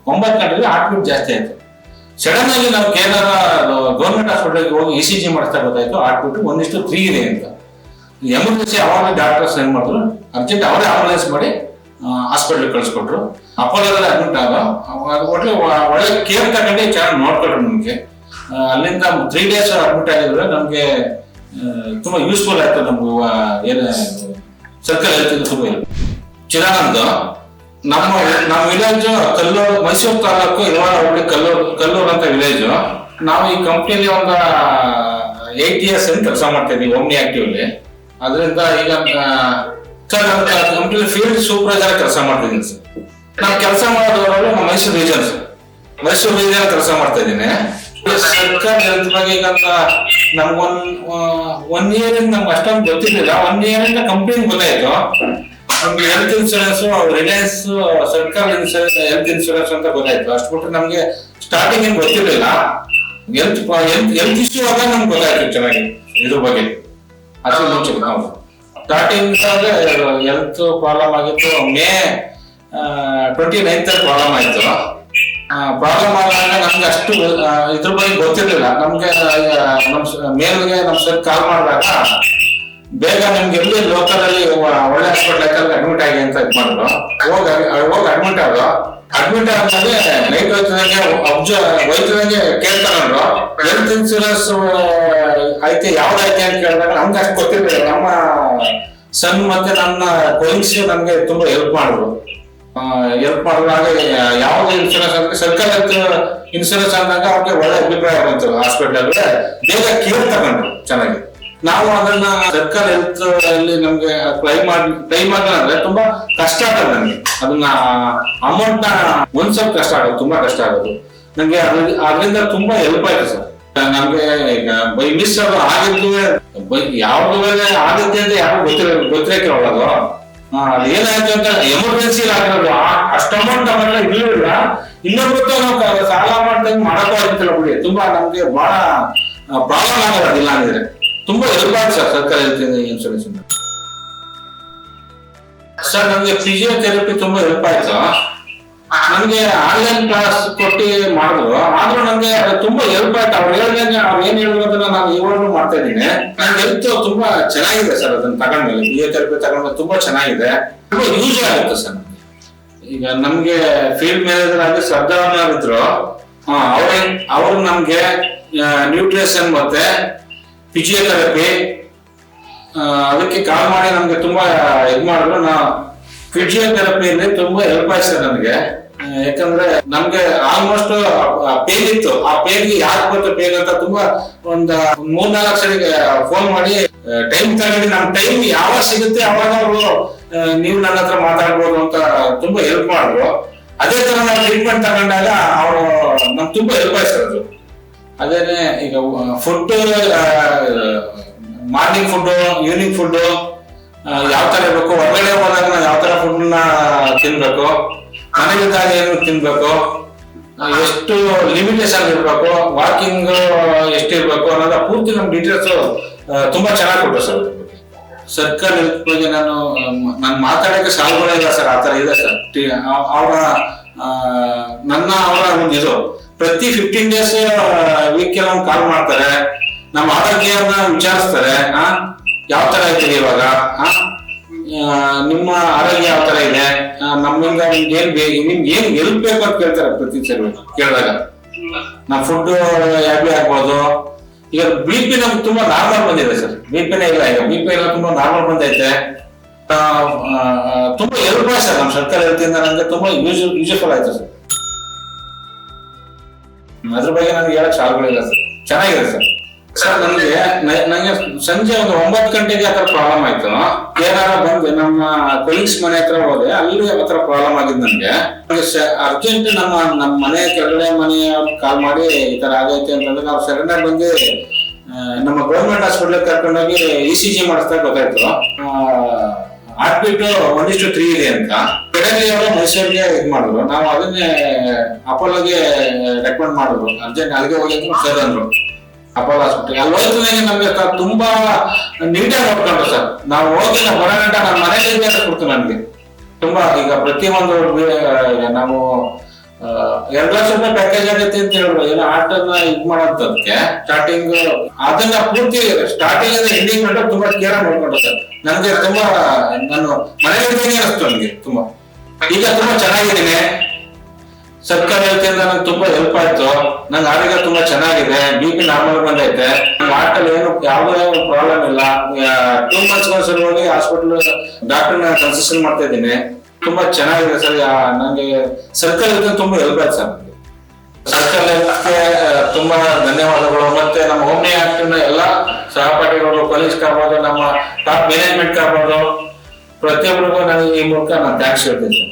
9 ಗಂಟೆಗೆ heart beat ಜಾಸ್ತಿ ಆಯ್ತು. ಸಡನ್ ಆಗಿ ನಾವು ಕೇರಳ ಗೌರ್ಮೆಂಟ್ ಹಾಸ್ಪಿಟಲ್ಗೆ ಹೋಗಿ ECG ಮಾಡಿಸ್ತಾ ಗೊತ್ತಾಯ್ತು ಹಾರ್ಟ್ ಬೀಟ್ 1:3 ಇದೆ ಅಂತ. ಎಮರ್ಜೆನ್ಸಿ ಅವಾಗ ಡಾಕ್ಟರ್ಸ್ ಏನ್ ಮಾಡಿದ್ರು, ಅರ್ಜೆಂಟ್ ಅವರೇ ಆಂಬುಲೆನ್ಸ್ ಮಾಡಿ ಹಾಸ್ಪಿಟಲ್ ಕಳಿಸ್ಕೊಟ್ರು. ಅಪೋಲೋದಲ್ಲಿ ಅಡ್ಮಿಟ್ ಆಗ ಒಳ್ಳೆ ಕೇರ್ ತಗೊಂಡು ಚೆನ್ನಾಗಿ ನೋಡ್ಕೊಟ್ರು ನಮ್ಗೆ. ಅಲ್ಲಿಂದ 3 days ಅಡ್ಮಿಟ್ ಆಗಿದ್ರೆ ನಮ್ಗೆ ತುಂಬಾ ಯೂಸ್ಫುಲ್ ಆಯ್ತು. ನಮ್ಗೆ ಏನು ಸರ್ಕಲ್ ಹೆಲ್ತ್ ತುಂಬಾ ಚಿದಾನಂದ ನಮ್ಮ ವಿಲೇಜ್ ಕಲ್ಲೂರು, ಮೈಸೂರು ತಾಲೂಕು ಇರವಾಡ ಹೋಬಳಿ ಕಲ್ಲೂರು ಅಂತ ವಿಲೇಜ್. ನಾವು ಈ ಕಂಪ್ನಿಲಿ ಒಂದು 8 years ಕೆಲಸ ಮಾಡ್ತಾ ಇದೀವಿ ಓಮ್ನಿ ಆಕ್ಟಿವ್ಲಿ. ಅದರಿಂದ ಈಗ ಸರ್ ನಮ್ಮ ಕಂಪ್ನಿಲಿ ಫೀಲ್ಡ್ ಸೂಪರ್ವೈಸರ್ ಕೆಲಸ ಮಾಡ್ತಿದ್ದೀನಿ ಸರ್. ನಾನು ಕೆಲಸ ಮಾಡೋದ್ರಲ್ಲಿ ನಮ್ಮ ಮೈಸೂರು ರೀಜನ್ ಕೆಲಸ ಮಾಡ್ತಾ ಇದ್ದೀನಿ. ಸರ್ಕಾರ ಹೆಲ್ತ್ ಬಗ್ಗೆ ಈಗ ನಮ್ಗೊಂದ್ ಇಯರ್ ನಮ್ಗೆ ಅಷ್ಟೊಂದು ಗೊತ್ತಿರ್ಲಿಲ್ಲ. 1 year ಕಂಪ್ನಿ ಗೊತ್ತಾಯ್ತು ನಮ್ಗೆ ಹೆಲ್ತ್ ಇನ್ಶೂರೆನ್ಸ್, ರಿಲಯನ್ಸ್ ಸರ್ಕಾರ ಹೆಲ್ತ್ ಇನ್ಶೂರೆನ್ಸ್ ಅಂತ ಗೊತ್ತಾಯ್ತು. ಅಷ್ಟು ಬಿಟ್ರೆ ನಮ್ಗೆ ಸ್ಟಾರ್ಟಿಂಗ್ ಏನ್ ಗೊತ್ತಿರ್ಲಿಲ್ಲ. ಹೆಲ್ತ್ ಇಶ್ಯೂ ಆಗ ನಮ್ಗೆ ಗೊತ್ತಾಯ್ತು ಚೆನ್ನಾಗಿ ಇದ್ರ ಬಗ್ಗೆ. ಅದ್ರ ಮುಂಚೆ ನಾವು ಸ್ಟಾರ್ಟಿಂಗ್ ಹೆಲ್ತ್ ಪ್ರಾಬ್ಲಮ್ ಆಗಿತ್ತು. May 29th ಪ್ರಾಬ್ಲಮ್ ಆಯ್ತು. ಪ್ರಾಬ್ಲಮ್ ಆದಾಗ ನಮ್ಗೆ ಅಷ್ಟು ಇದ್ರ ಬಗ್ಗೆ ಗೊತ್ತಿರ್ಲಿಲ್ಲ. ನಮ್ಗೆ ಮೇಲ್ಗೆ ನಮ್ ಸರ್ ಕಾಲ್ ಮಾಡಿದಾಗ ಬೇಗ ನಿಮ್ಗೆ ಎಲ್ಲಿ ಲೋಕಲ್ ಅಲ್ಲಿ ಒಳ್ಳೆ ಹಾಸ್ಪಿಟಲ್ ಅಡ್ಮಿಟ್ ಆಗಿ ಅಂತ ಇದು ಮಾಡಿದ್ರು. ಹೋಗಿ ಅಡ್ಮಿಟ್ ಆದ್ಮೇಲೆ ನೈಟ್ ವೈದ್ಯರಿಗೆ ಕೇರ್ ತಗೊಂಡ್ರು. ಹೆಲ್ತ್ ಇನ್ಶೂರೆನ್ಸ್ ಐತೆ ಯಾವ್ದೈತೆ ಅಂತ ಕೇಳಿದಾಗ ನಮ್ಗೆ ಅಷ್ಟು ಗೊತ್ತಿರ್ಲಿಲ್ಲ. ನಮ್ಮ ಸನ್ ಮತ್ತೆ ನನ್ನ ಕೊಲೀಗ್ಸ್ ನಮ್ಗೆ ತುಂಬಾ ಹೆಲ್ಪ್ ಮಾಡಿದಾಗ ಯಾವ್ದು ಇನ್ಶೂರೆನ್ಸ್ ಅಂದ್ರೆ ಸರ್ಕಾರ ಇನ್ಶೂರೆನ್ಸ್ ಅಂದಾಗ ಅವ್ರಿಗೆ ಒಳ್ಳೆ ಅಭಿಪ್ರಾಯ ಬಂತು. ಹಾಸ್ಪಿಟಲ್ ಬೇಗ ಕೇರ್ ತಗೊಂಡ್ರು ಚೆನ್ನಾಗಿ. ನಾವು ಅದನ್ನ ಸರ್ಕಾರ ಹೆಲ್ತ್ ಅಲ್ಲಿ ನಮ್ಗೆ ಕ್ಲೈಮ್ ಅಂದ್ರೆ ತುಂಬಾ ಕಷ್ಟ ಆಗೋದು ನಮ್ಗೆ. ಅದನ್ನ ಅಮೌಂಟ್ ನ ಸ್ವಲ್ಪ ಕಷ್ಟ ಆಗೋದು, ತುಂಬಾ ಕಷ್ಟ ಆಗೋದು ನಂಗೆ. ಅದರಿಂದ ತುಂಬಾ ಹೆಲ್ಪ್ ಆಯ್ತು ಸರ್ ನಮ್ಗೆ. ಈಗ ಬೈ ಮಿಸ್ ಅದು ಆಗಿದ್ದು ಯಾವ್ದು ಆಗುತ್ತೆ ಅಂತ ಯಾರು ಗೊತ್ತಿರಕ್ಕಿರೋದು. ಅದು ಏನಾಯ್ತು ಅಂತ ಎಮರ್ಜೆನ್ಸಿ ಆಗಿರೋದು. ಅಷ್ಟು ಅಮೌಂಟ್ ನಮ್ಮನ್ನ ಇರ್ಲಿಲ್ಲ. ಇನ್ನೊಬ್ಬತ್ತು ನಾವು ಸಾಲ ಮಾಡ್ದಂಗೆ ಮಾಡಕ್ಕೂ ಆಗಿರ್ತಿಲ್ಲ ಬಿಡಿ. ತುಂಬಾ ನಮ್ಗೆ ಬಹಳ ಪ್ರಾಬ್ಲಮ್ ಆಗೋದಿಲ್ಲ ಅಂದ್ರೆ ತುಂಬಾ ಹೆಲ್ಪ್ ಆಯ್ತು ಸರ್ ಸರ್ಕಾರ ಹೆಲ್ತ್ ಇನ್ಶೂರೆನ್ಸ್ ಇಂದ. ಸರ್ ನಮ್ಗೆ ಫಿಸಿಯೋಥೆರಪಿ ತುಂಬಾ ಹೆಲ್ಪ್ ಆಯ್ತು. ನಮ್ಗೆ ಆನ್ಲೈನ್ ಕ್ಲಾಸ್ ಕೊಟ್ಟು ಮಾಡಿದ್ರು. ಆದ್ರೂ ನಮ್ಗೆ ತುಂಬಾ ಹೆಲ್ಪ್ ಆಯ್ತು. ಅವ್ರು ಹೇಳ್ದಂಗೆ ಅವ್ರು ಏನ್ ಹೇಳಿರೋದನ್ನ ನಾನು ಇವಾಗಲೂ ಮಾಡ್ತಾ ಇದ್ದೀನಿ. ನನ್ಗೆ ಹೆಲ್ತ್ ತುಂಬಾ ಚೆನ್ನಾಗಿದೆ ಸರ್. ಅದನ್ನ ತಗೊಂಡ್ಮೇಲೆ ಫಿಸಿಯೋಥೆರಪಿ ತಗೊಂಡ್ಮೇಲೆ ತುಂಬಾ ಚೆನ್ನಾಗಿದೆ, ತುಂಬಾ ಯೂಸ್ ಆಗುತ್ತೆ ಸರ್ ನಮ್ಗೆ. ಈಗ ನಮ್ಗೆ ಫೀಲ್ಡ್ ಮ್ಯಾನೇಜರ್ ಆಗಿ ಸರ್ದಾರ್ ಇದ್ರು. ಅವ್ರು ನಮ್ಗೆ ನ್ಯೂಟ್ರಿಷನ್ ಮತ್ತೆ ಫಿಸಿಯೋಥೆರಪಿ ಅದಕ್ಕೆ ಕಾಲ್ ಮಾಡಿ ನಮ್ಗೆ ತುಂಬಾ ಇದು ಮಾಡಿದ್ರು. ಫಿಸಿಯೋಥೆರಪಿಯಲ್ಲಿ ತುಂಬಾ ಹೆಲ್ಪ್ ಆಯ್ತು ಸರ್ ನನಗೆ. ಯಾಕಂದ್ರೆ ನಮ್ಗೆ ಆಲ್ಮೋಸ್ಟ್ ಪೇನ್ ಇತ್ತು. ಆ ಪೇನ್ಗೆ ಯಾಕೆ ಬರುತ್ತೆ ಪೇನ್ ಅಂತ ತುಂಬಾ ಒಂದ್ 3-4 ಸರಿ ಫೋನ್ ಮಾಡಿ ಟೈಮ್ ತಗೊಂಡು ನಮ್ ಟೈಮ್ ಯಾವಾಗ ಸಿಗುತ್ತೆ ಅವಾಗ ಅವರು ನೀವು ನನ್ನ ಹತ್ರ ಮಾತಾಡ್ಬೋದು ಅಂತ ತುಂಬಾ ಹೆಲ್ಪ್ ಮಾಡಿದ್ರು. ಅದೇ ತರ ನಾವು ಟ್ರೀಟ್ಮೆಂಟ್ ತಗೊಂಡಾಗ ಅವರು ನಮ್ಗೆ ತುಂಬಾ ಹೆಲ್ಪ್ ಆಯ್ತು ಸರ್ ಅದು. ಅದೇನೆ ಈಗ food, morning food, evening food ಯಾವ ತರ ಇರ್ಬೇಕು, ಹೊರಗಡೆ ಹೋದಾಗ ನಾವು ಯಾವ ತರ ಫುಡ್ ನ ತಿನ್ಬೇಕು, ಮನೆಗಿದ್ದಾಗ ಏನು ತಿನ್ಬೇಕು, ಎಷ್ಟು ಲಿಮಿಟೇಷನ್ ಇರ್ಬೇಕು, ವಾಕಿಂಗ್ ಎಷ್ಟು ಇರ್ಬೇಕು ಅನ್ನೋದ ಪೂರ್ತಿ ನಮ್ ಡೀಟೇಲ್ಸ್ ತುಂಬಾ ಚೆನ್ನಾಗಿ ಕೊಟ್ಟರು ಸರ್. ಸರ್ಕಾರ ಹೆಲ್ತ್ ಬಗ್ಗೆ ನಾನು ಮಾತಾಡಕ್ಕೆ ಸಾಲುಗಳೇ ಇಲ್ಲ ಸರ್. ಆತರ ಇದೆ ಸರ್. ಅವರ ಒಂದು ಇದು ಪ್ರತಿ 15 days ವೀಕ್ ಒಂದು ಕಾಲ್ ಮಾಡ್ತಾರೆ. ನಮ್ಮ ಆರೋಗ್ಯವನ್ನ ವಿಚಾರಿಸ್ತಾರೆ. ಯಾವ ತರ ಇದ್ದೀರಿ ಇವಾಗ, ನಿಮ್ಮ ಆರೋಗ್ಯ ಯಾವ ತರ ಇದೆ, ನಮ್ಮಿಂದ ನಿಮ್ಗೆ ಏನ್ ಹೆಲ್ಪ್ ಬೇಕು ಅಂತ ಕೇಳ್ತಾರೆ ಪ್ರತಿ ಸರಿ ಕೇಳಿದಾಗ. ನಮ್ ಫುಡ್ ಯಾಕೆ ಆಗ್ಬೋದು. ಈಗ BP ನಮ್ಗೆ ತುಂಬಾ ನಾರ್ಮಲ್ ಬಂದಿದೆ ಸರ್. BPನೇ ಇಲ್ಲ, ಈಗ BP ಎಲ್ಲ ತುಂಬಾ ನಾರ್ಮಲ್ ಬಂದೈತೆ. ತುಂಬಾ ಹೆಲ್ಪ್ ಆಯ್ತು ಸರ್. ನಮ್ಮ ಸರ್ಕಾರ ಹೆಲ್ತಿಂದ ನನಗೆ ತುಂಬಾ ಯೂಸ್ಫುಲ್ ಆಯ್ತು ಸರ್. ಅದ್ರ ಬಗ್ಗೆ ನನಗೆ ಹೇಳಕ್ ಸಾಲುಗಳಿಲ್ಲ ಸರ್. ಚೆನ್ನಾಗಿದೆ ಸರ್. ಸರ್ ನಂಗೆ ಸಂಜೆ ಒಂದು 9 ಗಂಟೆಗೆ ಆತರ ಪ್ರಾಬ್ಲಮ್ ಆಯ್ತು. ಏನಾರ ಬಂದು ನಮ್ಮ ಕೊಲೀಗ್ಸ್ ಮನೆ ಹತ್ರ ಹೋದೆ, ಅಲ್ಲಿ ಆತರ ಪ್ರಾಬ್ಲಮ್ ಆಗಿದ್ ನನ್ಗೆ ಅರ್ಜೆಂಟ್ ನಮ್ಮ ಮನೆ ಕೆಳಗಡೆ ಮನೆಯವ್ರು ಕಾಲ್ ಮಾಡಿ ಈ ತರ ಆಗೈತೆ ಅಂತಂದ್ರೆ ನಾವು ಸಡನ್ ಆಗಿ ಬಂದು ನಮ್ಮ ಗೌರ್ಮೆಂಟ್ ಹಾಸ್ಪಿಟಲ್ ಕರ್ಕೊಂಡೋಗಿ ECG ಮಾಡಿಸ್ದಾಗ ಗೊತ್ತಾಯ್ತು ಹಾರ್ಟ್ ಬೀಟ್ 1:3 ಇದೆ ಅಂತ. ಬೆಳಗ್ಗೆ ಅವರು ಮೈಸೂರಿಗೆ ಇದು ಮಾಡಿದ್ರು. ನಾವು ಅದನ್ನೇ ಅಪೋಲೋಗೆ ರೆಕಮೆಂಡ್ ಮಾಡಿದ್ರು. ಅರ್ಜೆಂಟ್ ಅಲ್ಲಿಗೆ ಹೋಗಿ ಸರ್ ಅಂದ್ರು ಅಪೋಲೋ ಹಾಸ್ಪಿಟಲ್. ಅಲ್ಲಿ ಹೋಗ್ತಿದ್ದಂಗೆ ನಮ್ಗೆ ತುಂಬಾ ನೀಟಾಗಿ ನೋಡ್ಕೊಂಡ್ರು ಸರ್. ನಾವು ಹೋಗಿ ನಾವು ಬರೋ ಗಂಟ ನಮ್ಮ ಮನೆಯಲ್ಲಿ ಕೊಡ್ತು ನನ್ಗೆ ತುಂಬಾ. ಈಗ ಪ್ರತಿಯೊಂದು ನಾವು 2 ಲಕ್ಷ ರೂಪಾಯಿ ಪ್ಯಾಕೇಜ್ ಆಗೈತಿ ಅಂತ ಹೇಳಿದ್ರು, ಏನೋ ಆರ್ಟನ್ನ ಇದ್ ಮಾಡೋದಕ್ಕೆ ಸ್ಟಾರ್ಟಿಂಗ್ ಅದನ್ನ ಪೂರ್ತಿ ಸ್ಟಾರ್ಟಿಂಗ್ ಇಂದ ಎಂಡಿಂಗ್ ಗಂಟ ತುಂಬಾ ಕೇರ್ ಮಾಡ್ಕೊಂಡಿದ್ದಾರೆ. ನನ್ಗೆ ತುಂಬಾ ನಾನು ಮನೆಯಲ್ಲಿ ಅನಿಸ್ತು ನನಗೆ ತುಂಬಾ. ಈಗ ತುಂಬಾ ಚೆನ್ನಾಗಿದ್ದೀನಿ. ಸರ್ಕಾರ ವತಿಯಿಂದ ನಂಗೆ ತುಂಬಾ ಹೆಲ್ಪ್ ಆಯ್ತು. ನಂಗೆ ಆರೋಗ್ಯ ತುಂಬಾ ಚೆನ್ನಾಗಿದೆ, BP ನಾರ್ಮಲ್ ಬಂದೈತೆ, ಹಾರ್ಟಲ್ಲಿ ಏನು ಯಾವುದೇ ಪ್ರಾಬ್ಲಮ್ ಇಲ್ಲ. 2 ಮಂತ್ಸ್ ಒಂದ್ಸರಿ ಹೋಗಿ ಹಾಸ್ಪಿಟಲ್ ಡಾಕ್ಟರ್ನ ಕನ್ಸಲ್ಟೇಷನ್ ಮಾಡ್ತಾ ಇದ್ದೀನಿ. ತುಂಬಾ ಚೆನ್ನಾಗಿದೆ ಸರ್. ನಂಗೆ ಸರ್ಕಲ್ ತುಂಬಾ ಹೆಲ್ಪ್ ಆಯ್ತು ಸರ್. ಸರ್ಕಲ್ ತುಂಬಾ ಧನ್ಯವಾದಗಳು. ಮತ್ತೆ ನಮ್ಮ ಹೋಮ್ನಿ ಆಕ್ಟಿನ ಎಲ್ಲಾ ಸಹಪಾಠಿಗಳು, ಪೊಲೀಸ್ ಆಗ್ಬೋದು, ನಮ್ಮ ಟಾಪ್ ಮ್ಯಾನೇಜ್ಮೆಂಟ್ ಆಗ್ಬೋದು, ಪ್ರತಿಯೊಬ್ಬರಿಗೂ ನನಗೆ ಈ ಮೂಲಕ ನಾನು ಥ್ಯಾಂಕ್ಸ್ ಹೇಳ್ತೀನಿ ಸರ್.